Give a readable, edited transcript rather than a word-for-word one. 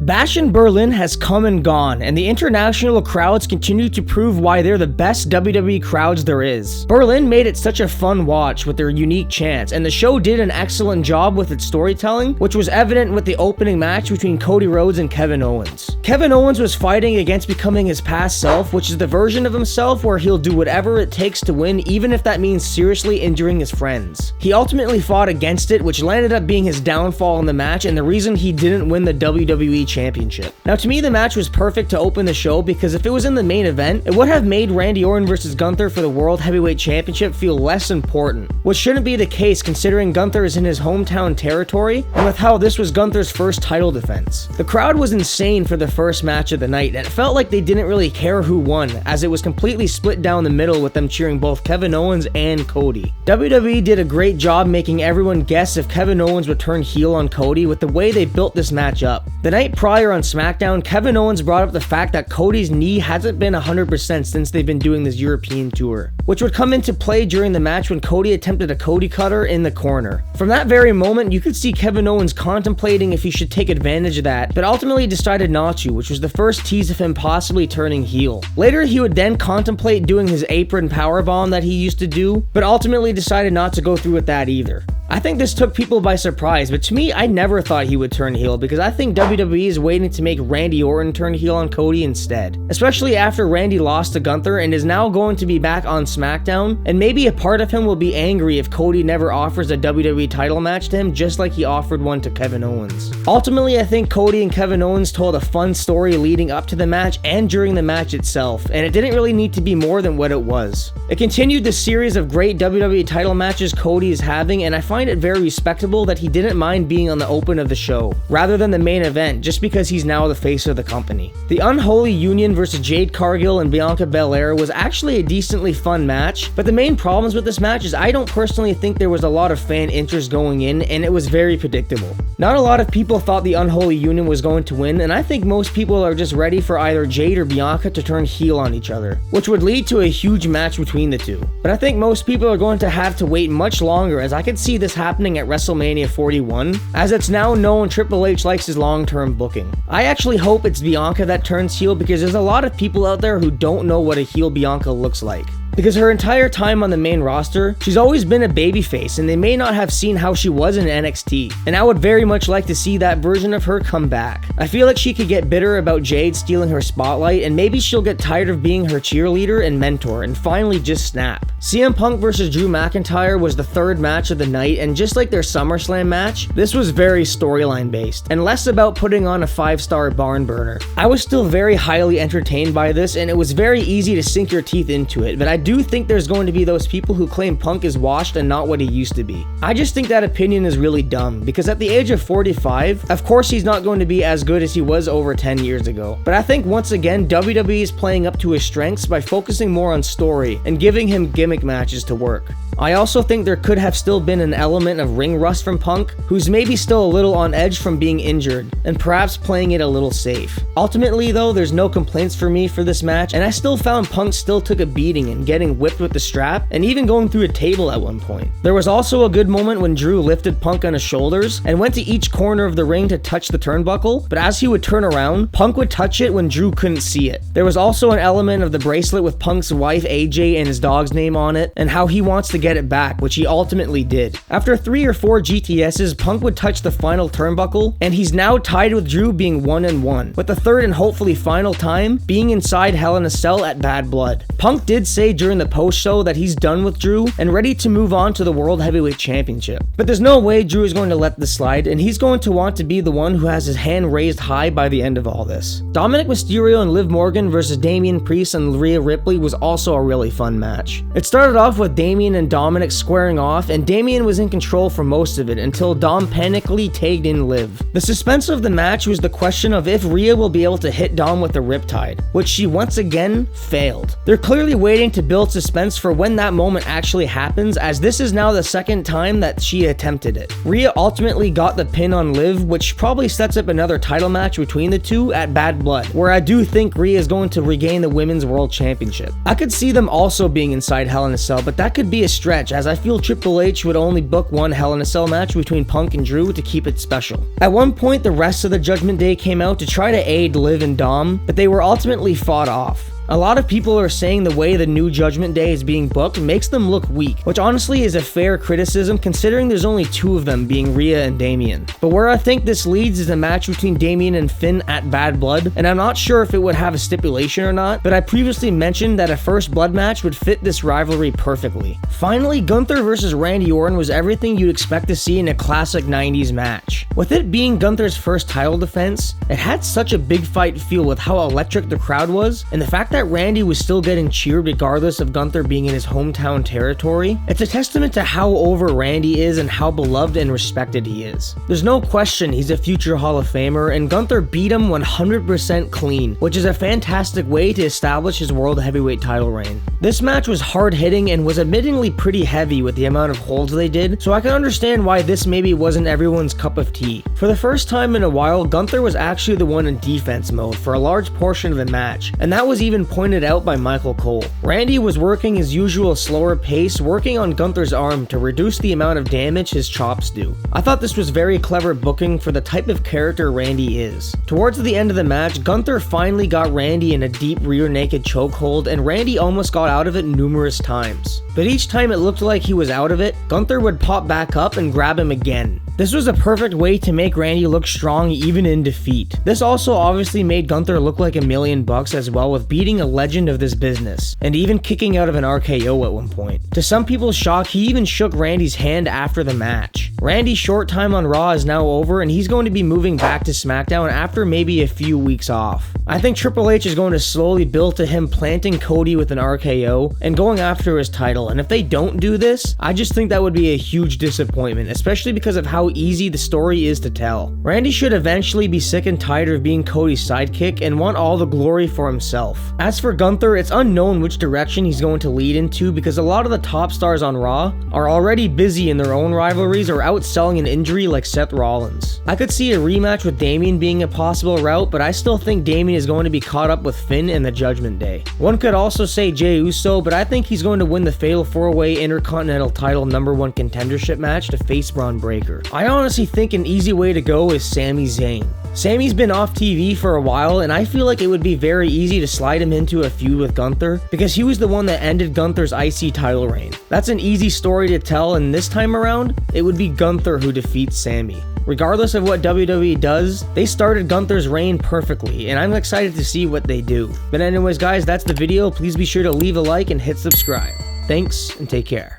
Bash in Berlin has come and gone, and the international crowds continue to prove why they're the best WWE crowds there is. Berlin made it such a fun watch with their unique chants, and the show did an excellent job with its storytelling, which was evident with the opening match between Cody Rhodes and Kevin Owens. Kevin Owens was fighting against becoming his past self, which is the version of himself where he'll do whatever it takes to win, even if that means seriously injuring his friends. He ultimately fought against it, which landed up being his downfall in the match and the reason he didn't win the WWE Championship. Now, to me, the match was perfect to open the show because if it was in the main event, it would have made Randy Orton versus Gunther for the World Heavyweight Championship feel less important, which shouldn't be the case considering Gunther is in his hometown territory and with how this was Gunther's first title defense. The crowd was insane for the first match of the night, and it felt like they didn't really care who won, as it was completely split down the middle with them cheering both Kevin Owens and Cody. WWE did a great job making everyone guess if Kevin Owens would turn heel on Cody with the way they built this match up. The night prior on SmackDown, Kevin Owens brought up the fact that Cody's knee hasn't been 100% since they've been doing this European tour, which would come into play during the match when Cody attempted a Cody cutter in the corner. From that very moment, you could see Kevin Owens contemplating if he should take advantage of that, but ultimately decided not to, which was the first tease of him possibly turning heel. Later, he would then contemplate doing his apron powerbomb that he used to do, but ultimately decided not to go through with that either. I think this took people by surprise, but to me, I never thought he would turn heel because I think WWE is waiting to make Randy Orton turn heel on Cody instead. Especially after Randy lost to Gunther and is now going to be back on SmackDown, and maybe a part of him will be angry if Cody never offers a WWE title match to him just like he offered one to Kevin Owens. Ultimately, I think Cody and Kevin Owens told a fun story leading up to the match and during the match itself, and it didn't really need to be more than what it was. It continued the series of great WWE title matches Cody is having, and I find it very respectable that he didn't mind being on the open of the show, rather than the main event, just because he's now the face of the company. The Unholy Union versus Jade Cargill and Bianca Belair was actually a decently fun match, but the main problems with this match is I don't personally think there was a lot of fan interest going in, and it was very predictable. Not a lot of people thought the Unholy Union was going to win, and I think most people are just ready for either Jade or Bianca to turn heel on each other, which would lead to a huge match between the two. But I think most people are going to have to wait much longer, as I could see this happening at WrestleMania 41, as it's now known Triple H likes his long-term booking. I actually hope it's Bianca that turns heel because there's a lot of people out there who don't know what a heel Bianca looks like. Because her entire time on the main roster, she's always been a babyface and they may not have seen how she was in NXT, and I would very much like to see that version of her come back. I feel like she could get bitter about Jade stealing her spotlight, and maybe she'll get tired of being her cheerleader and mentor and finally just snap. CM Punk versus Drew McIntyre was the third match of the night, and just like their SummerSlam match, this was very storyline based and less about putting on a 5-star barn burner. I was still very highly entertained by this, and it was very easy to sink your teeth into it, but I do think there's going to be those people who claim Punk is washed and not what he used to be. I just think that opinion is really dumb, because at the age of 45, of course he's not going to be as good as he was over 10 years ago. But I think once again, WWE is playing up to his strengths by focusing more on story and giving him gimmick matches to work. I also think there could have still been an element of ring rust from Punk, who's maybe still a little on edge from being injured, and perhaps playing it a little safe. Ultimately though, there's no complaints for me for this match, and I still found Punk still took a beating and getting whipped with the strap, and even going through a table at one point. There was also a good moment when Drew lifted Punk on his shoulders and went to each corner of the ring to touch the turnbuckle, but as he would turn around, Punk would touch it when Drew couldn't see it. There was also an element of the bracelet with Punk's wife AJ and his dog's name on it, and how he wants to get it back, which he ultimately did. After 3 or 4 GTSs, Punk would touch the final turnbuckle, and he's now tied with Drew being 1-1, with the third and hopefully final time being inside Hell in a Cell at Bad Blood. Punk did say during the post-show that he's done with Drew and ready to move on to the World Heavyweight Championship. But there's no way Drew is going to let this slide, and he's going to want to be the one who has his hand raised high by the end of all this. Dominic Mysterio and Liv Morgan versus Damian Priest and Rhea Ripley was also a really fun match. It started off with Damian and Dominic squaring off, and Damian was in control for most of it until Dom panically tagged in Liv. The suspense of the match was the question of if Rhea will be able to hit Dom with a riptide, which she once again failed. They're clearly waiting to build suspense for when that moment actually happens, as this is now the second time that she attempted it. Rhea ultimately got the pin on Liv, which probably sets up another title match between the two at Bad Blood, where I do think Rhea is going to regain the Women's World Championship. I could see them also being inside Hell in a Cell, but that could be a stretch, as I feel Triple H would only book one Hell in a Cell match between Punk and Drew to keep it special. At one point, the rest of the Judgment Day came out to try to aid Liv and Dom, but they were ultimately fought off. A lot of people are saying the way the new Judgment Day is being booked makes them look weak, which honestly is a fair criticism considering there's only two of them, being Rhea and Damian. But where I think this leads is a match between Damian and Finn at Bad Blood, and I'm not sure if it would have a stipulation or not, but I previously mentioned that a first blood match would fit this rivalry perfectly. Finally, Gunther versus Randy Orton was everything you'd expect to see in a classic 90s match. With it being Gunther's first title defense, it had such a big fight feel with how electric the crowd was, and the fact that Randy was still getting cheered regardless of Gunther being in his hometown territory. It's a testament to how over Randy is and how beloved and respected he is. There's no question he's a future Hall of Famer, and Gunther beat him 100% clean, which is a fantastic way to establish his World Heavyweight title reign. This match was hard-hitting and was admittingly pretty heavy with the amount of holds they did, so I can understand why this maybe wasn't everyone's cup of tea. For the first time in a while, Gunther was actually the one in defense mode for a large portion of the match, and that was even pointed out by Michael Cole. Randy was working his usual slower pace, working on Gunther's arm to reduce the amount of damage his chops do. I thought this was very clever booking for the type of character Randy is. Towards the end of the match, Gunther finally got Randy in a deep rear naked chokehold, and Randy almost got out of it numerous times. But each time it looked like he was out of it, Gunther would pop back up and grab him again. This was a perfect way to make Randy look strong even in defeat. This also obviously made Gunther look like $1,000,000 as well, with beating a legend of this business, and even kicking out of an RKO at one point. To some people's shock, he even shook Randy's hand after the match. Randy's short time on Raw is now over, and he's going to be moving back to SmackDown after maybe a few weeks off. I think Triple H is going to slowly build to him planting Cody with an RKO and going after his title, and if they don't do this, I just think that would be a huge disappointment, especially because of how easy the story is to tell. Randy should eventually be sick and tired of being Cody's sidekick and want all the glory for himself. As for Gunther, it's unknown which direction he's going to lead into because a lot of the top stars on Raw are already busy in their own rivalries or outselling an injury like Seth Rollins. I could see a rematch with Damian being a possible route, but I still think Damian is going to be caught up with Finn in the Judgment Day. One could also say Jey Uso, but I think he's going to win the Fatal 4-Way Intercontinental title #1 contendership match to face Braun Breaker. I honestly think an easy way to go is Sami Zayn. Sami's been off TV for a while, and I feel like it would be very easy to slide him into a feud with Gunther because he was the one that ended Gunther's IC title reign. That's an easy story to tell, and this time around, it would be Gunther who defeats Sami. Regardless of what WWE does, they started Gunther's reign perfectly, and I'm excited to see what they do. But anyways guys, that's the video. Please be sure to leave a like and hit subscribe. Thanks, and take care.